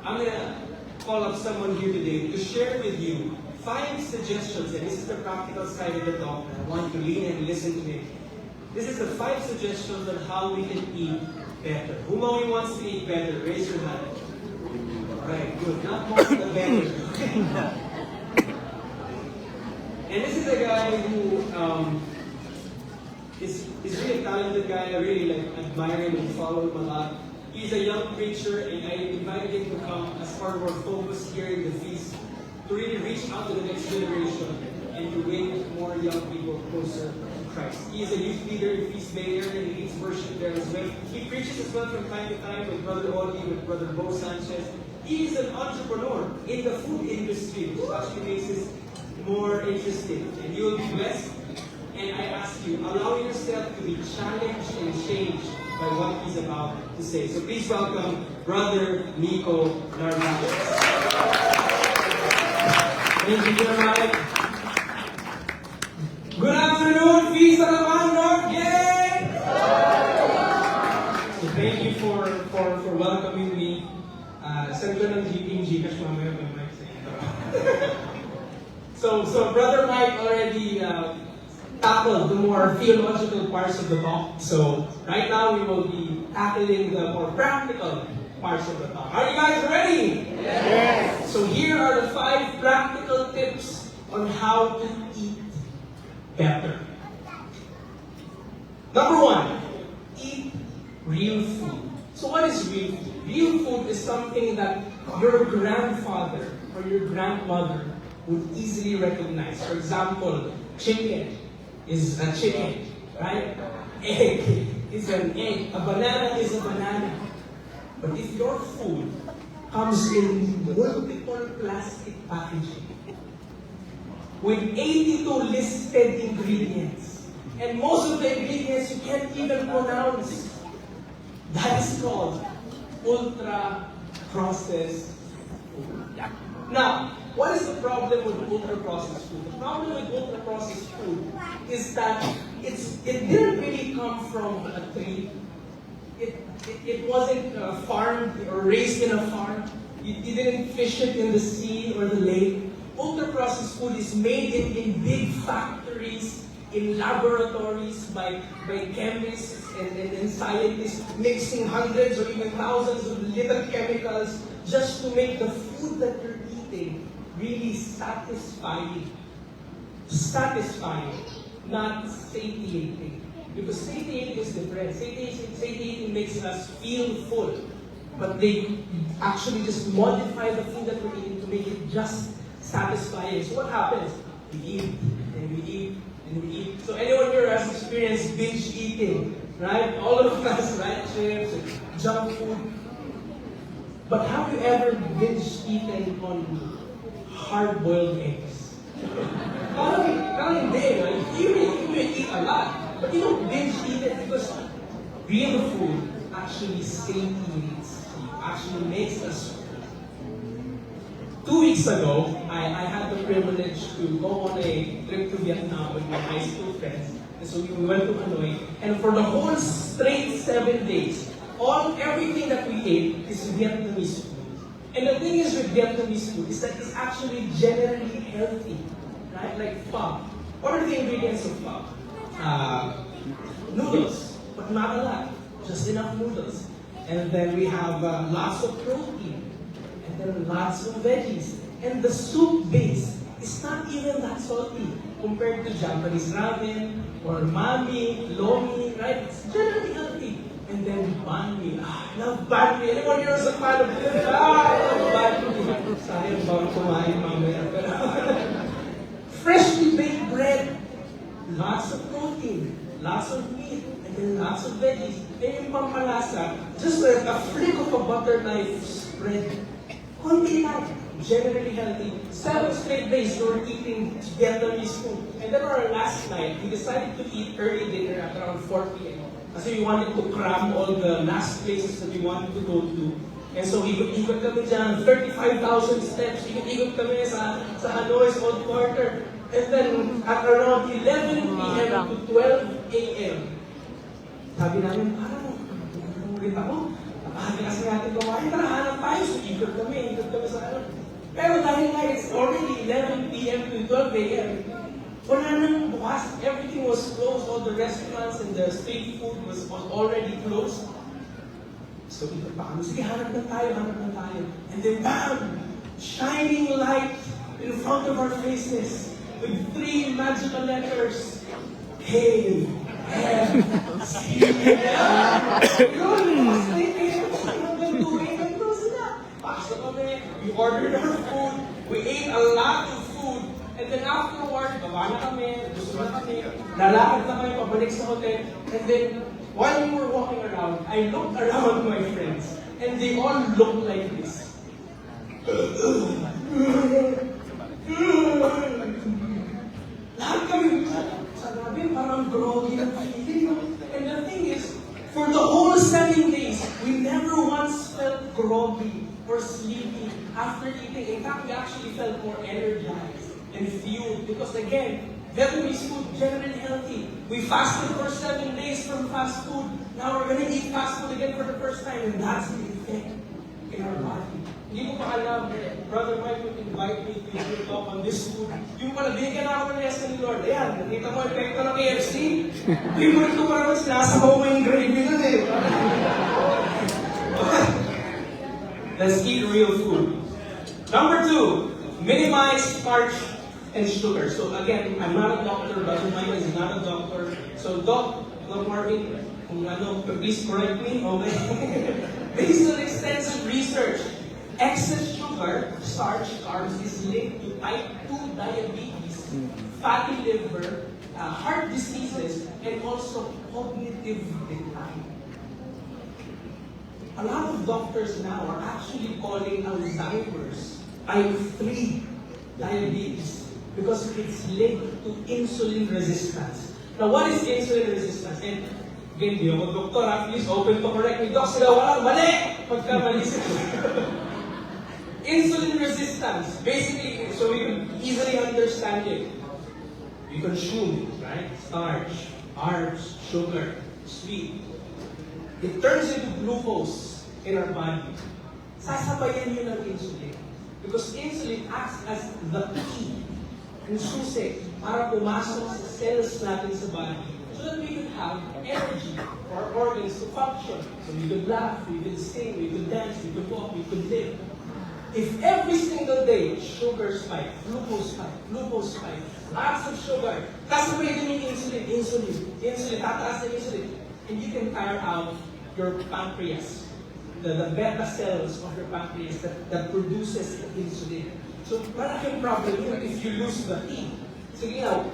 I'm gonna call up someone here today to share with you 5 suggestions, and this is the practical side of the talk. I want you to lean and listen to me. This is the 5 suggestions on how we can eat better. Who among you wants to eat better? Raise your hand. Right, good. Not more, but better. And this is a guy who is really a talented guy. I really admire him and follow him a lot. He's a young preacher, and I invited him to come as part of our focus here in the feast to really reach out to the next generation and to bring more young people closer to Christ. He is a youth leader in Feast Bay Area, and he leads worship there as well. He preaches as well from time to time with Brother Oli, with Brother Bo Sanchez. He is an entrepreneur in the food industry, which actually makes this more interesting. And you will be blessed. And I ask you, allow yourself to be challenged and changed by what he's about to say. So please welcome Brother Nico Narvaez. Thank you very much. Good afternoon, Feast of the North. Yay! So thank you for welcoming me. Send ko ng Gcash mamaya may mic sa ito. So Brother Mike already tackled the more theological parts of the talk. So right now we will be tackling the more practical parts of the talk. Are you guys ready? Yes! So here are the 5 practical tips on how to eat better. Number 1, eat real food. So what is real food? Real food is something that your grandfather or your grandmother would easily recognize. For example, chicken is a chicken, right? Egg is an egg. A banana is a banana. But if your food comes in multiple plastic packaging with 82 listed ingredients, and most of the ingredients you can't even pronounce, that is called ultra-processed food. Now, what is the problem with ultra-processed food? The problem with ultra-processed food is that it didn't really come from a tree. It wasn't farmed or raised in a farm. You didn't fish it in the sea or the lake. Ultra-processed food is made in big factories, in laboratories by chemists and scientists mixing hundreds or even thousands of little chemicals just to make the food that you're eating really satisfying. Satisfying, not satiating. Because satiating is different. Satiating makes us feel full. But they actually just modify the food that we're eating to make it just satisfying. So what happens? We eat, and we eat, and we eat. So anyone here has experienced binge eating, right? All of us, right? Chips and junk food. But have you ever binge eaten on hard-boiled eggs? You may eat a lot, but you don't binge eat it because real food actually satiates you, actually makes us full. 2 weeks ago, I had the privilege to go on a trip to Vietnam with my high school friends. And so we went to Hanoi, and for the whole straight 7 days, everything that we ate is Vietnamese food. And the thing is with Vietnamese food is that it's actually generally healthy, right? Like pho. What are the ingredients of pho? Noodles, but not a lot, just enough noodles. And then we have lots of protein, and then lots of veggies. And the soup base is not even that salty compared to Japanese ramen or mami, lomi, right? It's generally healthy. And then banh mi. I love banh mi. Anyone here is a fan of this? I love banh mi. Sayang bang kumain mamaya. Freshly baked bread. Lots of protein. Lots of meat. And then lots of veggies. And yung pampalasa, just like a flick of a butter knife spread. Konti lang. Generally healthy. 7 straight days we were eating Vietnamese food. And then our last night, we decided to eat early dinner at around 4 p.m. Kasi we wanted to cram all the last places that we wanted to go to. And so ikot-ikot kami dyan, 35,000 steps. Ikot-ikot kami sa Hanoi's Old Quarter. And then at around 11 p.m. to 12 a.m., sabi namin, parang ulit ako. Napahagi kasi natin kumain. Tara, hanap tayo. So ikot kami. Pero dahil nga it's already 11 p.m. to 12 a.m., wala nang bukas. Everything was closed. All the restaurants and the street food was already closed. So ito pa kami, sige, hanap na tayo. And then bam! Shining light in front of our faces with 3 magical letters. Hey, F, C, we ordered our food, we ate a lot of food, and then afterward, baba na kami, gusto na kami, lalakad na kami pabalik sa hotel, and then while we were walking around, I looked around my friends, and they all looked like this. Lahat kami, sabi, parang groggy na feeling. And the thing is, for the whole 7 days, we never once felt groggy or sleepy after eating. In fact, we actually felt more energized and fueled because again, Vietnamese food, generally healthy. We fasted for 7 days from fast food. Now we're going to eat fast food again for the first time, and that's the effect in our body. Hindi ko pa alam, Brother Mike would invite me to talk on this food. Yung pala, binigyan ako ng lesson ni Lord. Ayan, nakita mo epekto ng KFC. Favorite ko parang sinasabaw mo yung gravy nun eh. Let's eat real food. Number 2, minimize starch and sugar. So again, I'm not a doctor, Brother Mike is not a doctor. So Doc Marvin, kung ano, please correct me, okay? Based on extensive research, excess sugar, starch, carbs is linked to type 2 diabetes, fatty liver, heart diseases, and also cognitive decline. A lot of doctors now are actually calling Alzheimer's type 3 diabetes because it's linked to insulin resistance. Now, what is insulin resistance? And again, di ako doktor, please open to correct me. Doc, sila walang mali! Pagkamali sila. Insulin resistance, basically, so we can easily understand it. We consume, right? Starch, carbs, sugar, sweet. It turns into glucose in our body. Sasabayan yun ng insulin. Because insulin acts as the key and susi para pumasok sa cells natin sa body so that we could have energy for our organs to function. So we could laugh, we could sing, we could dance, we could walk, we could live. If every single day, sugar spike, glucose spike, lots of sugar, kasabay din yung insulin, tataas ng insulin, and you can tire out your pancreas, the beta cells of your pancreas that produces the insulin. So, malaking problem yun if you lose the T. Sige na,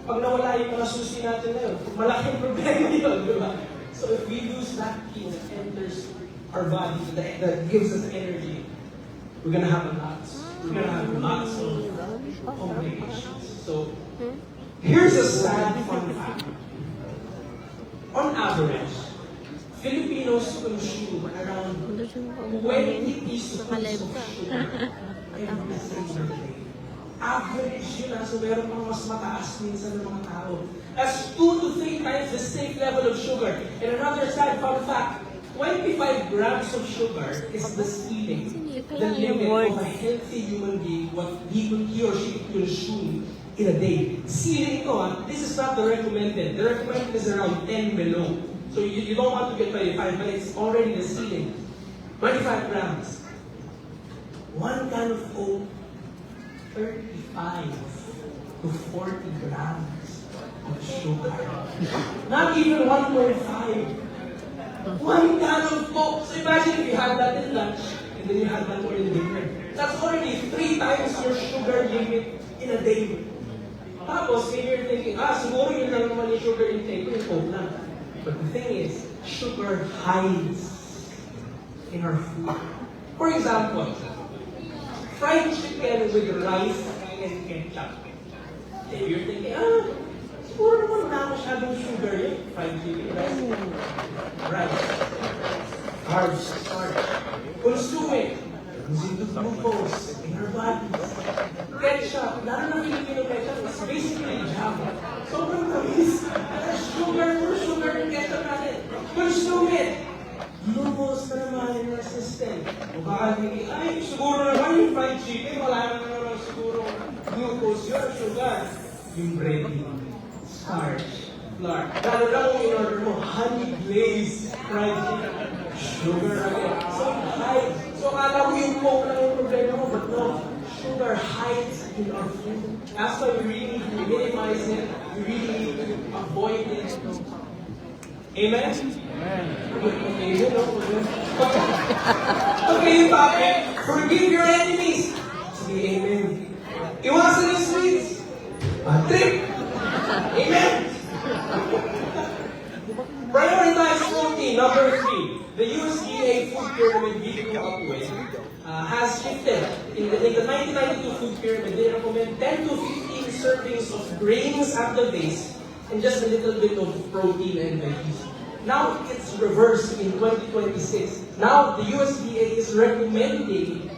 pag nawala yung mga susi natin na yun, malaking problema yun, di ba? So, if we lose that T that enters our body, that gives us energy, we're gonna have lots of complications. So, here's a sad fun fact. On average, Filipinos consume around 20 teaspoons of sugar every single day. Average yun, so meron pang mas mataas minsan ng mga tao. That's 2 to 3 times the safe level of sugar. And another sad fun fact, 25 grams of sugar is the ceiling, the limit of a healthy human being, what he or she could consume in a day. Ceiling ito, this is not the recommended. The recommended is around 10 below. So you don't want to get 25, but it's already the ceiling. 25 grams. 1 can of Coke, 35 to 40 grams of sugar. Not even 1.5. 1 can of Coke. So imagine if you had that in lunch, and then you had that for in dinner. That's already 3 times your sugar limit in a day. Tapos, maybe you're thinking, siguro yun lang naman yung sugar intake ko, yung Coke lang. But the thing is, sugar hides in our food. For example, fried chicken with rice and ketchup. Maybe you're thinking, siguro naman wala masyadong sugar yun. Fried chicken, rice, carbs, starch. Consume it. It's into glucose in our bodies. Ketchup, lalo na Filipino ketchup, is basically jam. Sobrang tamis. Sugar and ketchup natin. Consume it. Lubos na naman yung system. O baka ay, siguro naman yung fried chicken, wala na naman siguro glucose yun, sugar. Yung bread yun, starch, flour. Lalo na kung in-order mo, honey glazed fried chicken. Sugar again. So, high. So, akala mo yung coke lang yung problema mo, but no. Sugar hides in our food. That's why we really need to minimize it. We really need to avoid it. Amen? Okay, yun ako. Okay, yung topic. Forgive your enemies. Sige, amen. Iwasan yung sweets. Bad trip. Amen? Prioritize protein. Number 3. The USDA food pyramid we grew up with has shifted. In the 1992 food pyramid, they recommend 10 to 15 servings of grains at the base and just a little bit of protein and veggies. Now it's reversed in 2026. Now the USDA is recommending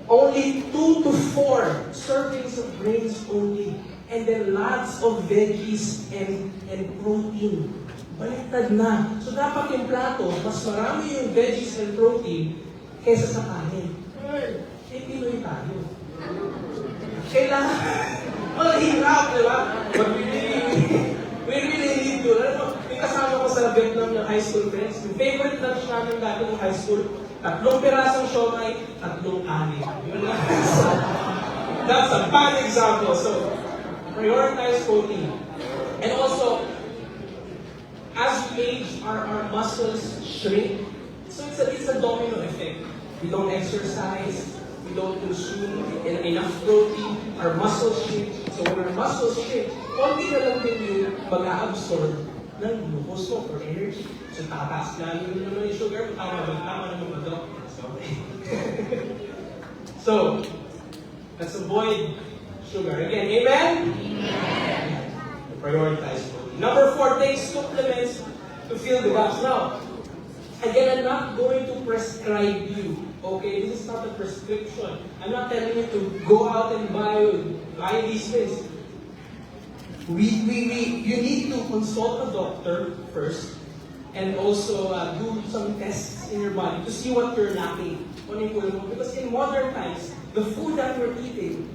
only 2 to 4 servings of grains only, and then lots of veggies and protein. Baliktad na. So dapat yung plato, mas marami yung veggies and protein kaysa sa kanin. Eh, Pinoy tayo. Kailangan, hirap, di ba? But we really need to. Alam mo, may kasama ko sa Vietnam ng high school friends. Yung favorite lunch namin dati ng high school, 3 pirasong siomay, 3 kanin. That's a bad example. So, prioritize protein. And also, as we age, our muscles shrink. So it's a domino effect. We don't exercise, we don't consume enough protein, our muscles shrink. So when our muscles shrink, konti na lang din yung mag-absorb ng glucose mo for energy. So tataas na naman yung sugar, tama naman ba ito? So, let's avoid sugar. Again, amen? Amen. Prioritize protein. Number 4, take supplements to fill the gaps. Now, again, I'm not going to prescribe you. Okay, this is not a prescription. I'm not telling you to go out and buy these things. You need to consult a doctor first, and also do some tests in your body to see what you're lacking. Because in modern times, the food that we're eating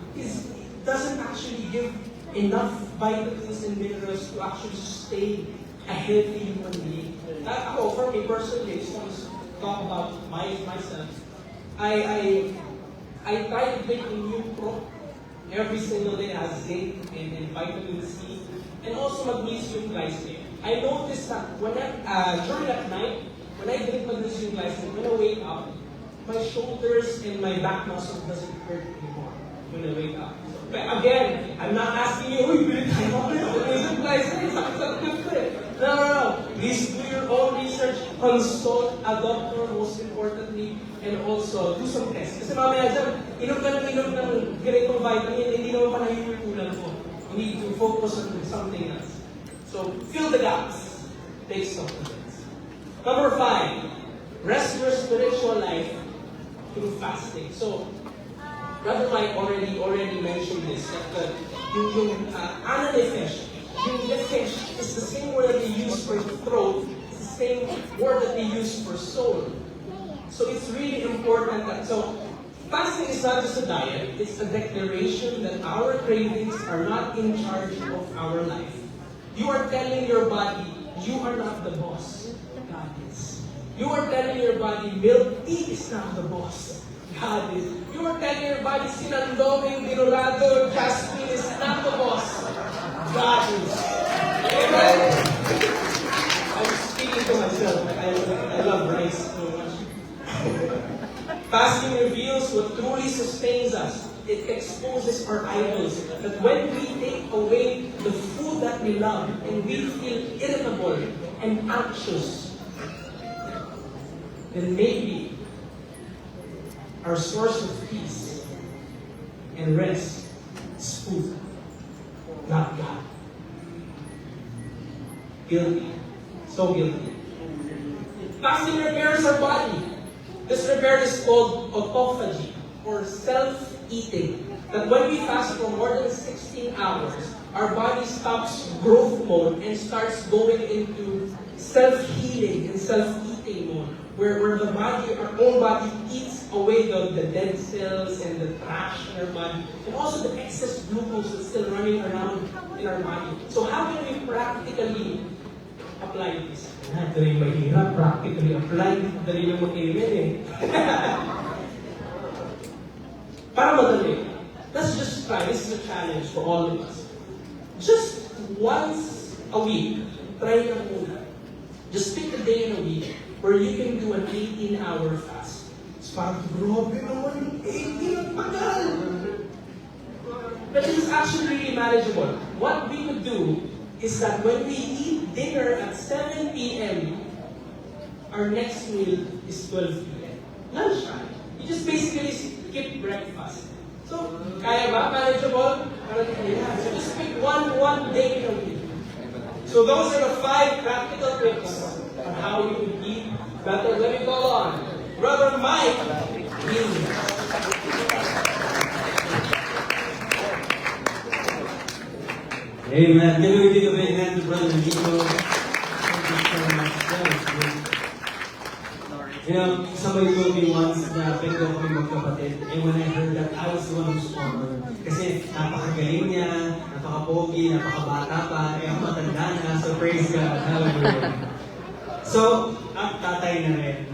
doesn't actually give enough vitamins and minerals to actually sustain a healthy human being. For me personally, I just want to talk about myself. I try to drink Immune Pro every single day. It has zinc and vitamin C, and also magnesium glycinate. I noticed that during at night, when I drink magnesium glycinate, when I wake up, my shoulders and my back muscle doesn't hurt anymore when I wake up. But again, I'm not asking you, magnesium glycinate, no. Please do your own research, consult a doctor most importantly, and also do some tests. Kasi mamaya dyan, inom ng ganitong vitamin, hindi naman pala yung kulang ko. We need to focus on something else. So, fill the gaps. Take supplements. Number 5, rest your spiritual life through fasting. So, Brother Mike already mentioned this, that yung anane fish, the fish is the same word that they use for throat, it's the same word that they use for soul. So it's really important that, fasting is not just a diet, it's a declaration that our cravings are not in charge of our life. You are telling your body, you are not the boss, God is. You are telling your body, milk tea is not the boss, God is. You are telling your body, sinandong yung binurado, jasmine is not the boss, God is. Amen? I'm speaking to myself. I love rice so much. Fasting reveals what truly sustains us. It exposes our idols. That when we take away the food that we love and we feel irritable and anxious, then maybe our source of peace and rest is food, not God. Guilty. So guilty. Fasting repairs our body. This repair is called autophagy, or self-eating. That when we fast for more than 16 hours, our body stops growth mode and starts going into self-healing and self-eating. intestine mo, where the body, our own body eats away the dead cells and the trash in our body, and also the excess glucose that's still running around in our body. So how can we practically apply this? Ito rin mahirap, practically apply. Dali lang mag-amen eh. Para madali, let's just try. This is a challenge for all of us. Just once a week, try na muna. Just pick a day in a week where you can do an 18-hour fast. It's parang, grabe naman, 18 ang tagal! But this is actually really manageable. What we could do is that when we eat dinner at 7 p.m., our next meal is 12 p.m. Lunchtime. You just basically skip breakfast. So, kaya ba? Manageable? Yeah. So just pick one day in a week. So those are the 5 practical tips on how you can eat better. Let me call on Brother Mike. Amen. Can we give a big hand to Brother Nico? Thank you so much. That was great. You know, somebody told me once na pwede ko kami magkapatid. And when I heard that, I was the one who swore. Kasi napakagaling niya, napaka-pogi, napakabata pa, eh ang matanda na. So praise God. Hallelujah. So, tatay na rin.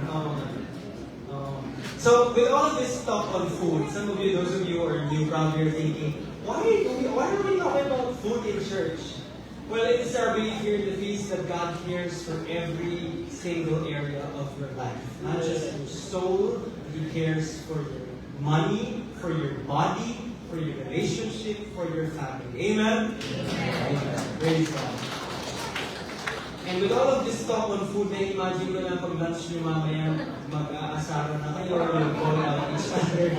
So, with all this talk on food, some of you, those of you who are new, probably are thinking, why are we talking about food in church? Well, it is our belief here in the feast that God cares for every single area of your life. Not just your soul, He cares for your money, for your body, for your relationship, for your family. Amen? Amen. Praise God. And with all of this talk on food, na imagine ko na pag lunch nyo mamaya, mag-aasara na kayo, you'll call out each other.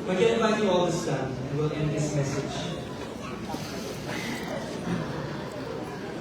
We can invite you all to stand and we'll end this message.